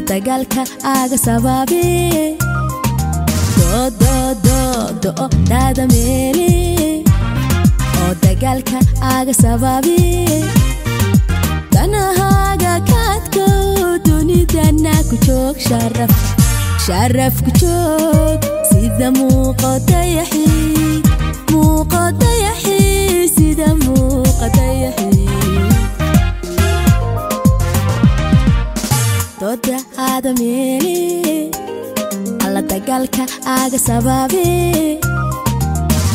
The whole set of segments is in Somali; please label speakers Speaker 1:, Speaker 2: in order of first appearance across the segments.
Speaker 1: dagaalka aaga sababi do dada meeli oo dagaalka aaga sababi danahaaga kaadko dunidana ku joog sharaf ku joog sida muuqatayaxi sida muuqatayaxi doda hada meeli alla dagaalka aaga sababi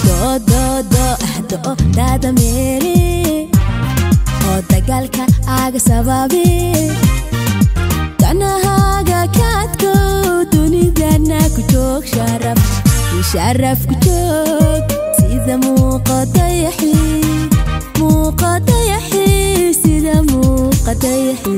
Speaker 1: do dada meeli oo dagaalka aaga sababi danahaaga kaadko dunidana ku joog sharaf ku joog sida muuqatayaxi sida muuqatayaxi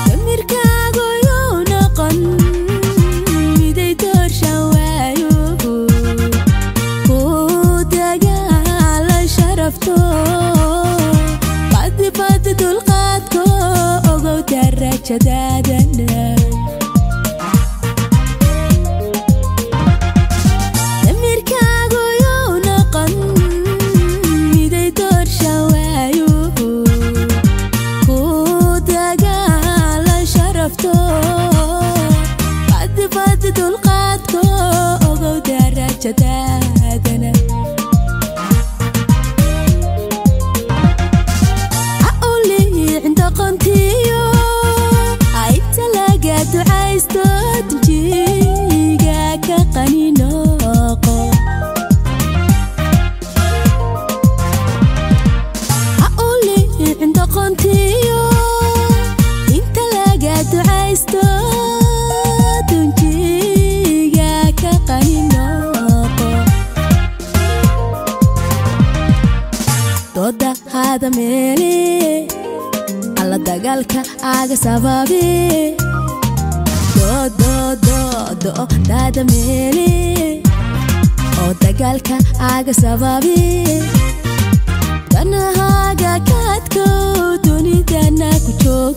Speaker 1: damirkaagu yuu noqon miday doorshawayu ku dagaala sharafto badbad dulqaadko ogow darajadaadana doda hada meeli alla dagaalka aaga sababi do dada meeli oo dagaalka aaga sababi danahaaga kaadko dunidana ku joog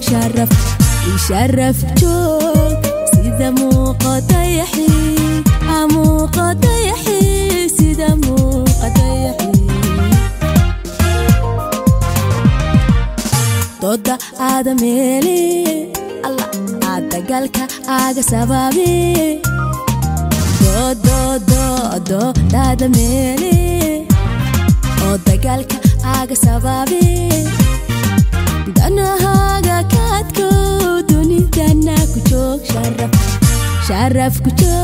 Speaker 1: sharaf joog sida muuqatayaxi sida muuqatayaxi doda aada meeli alla dagaalka aaga sababi do dada meeli oo dagaalka aaga sababi danahaaga kaadko dunidana ku joog sharaf ku joog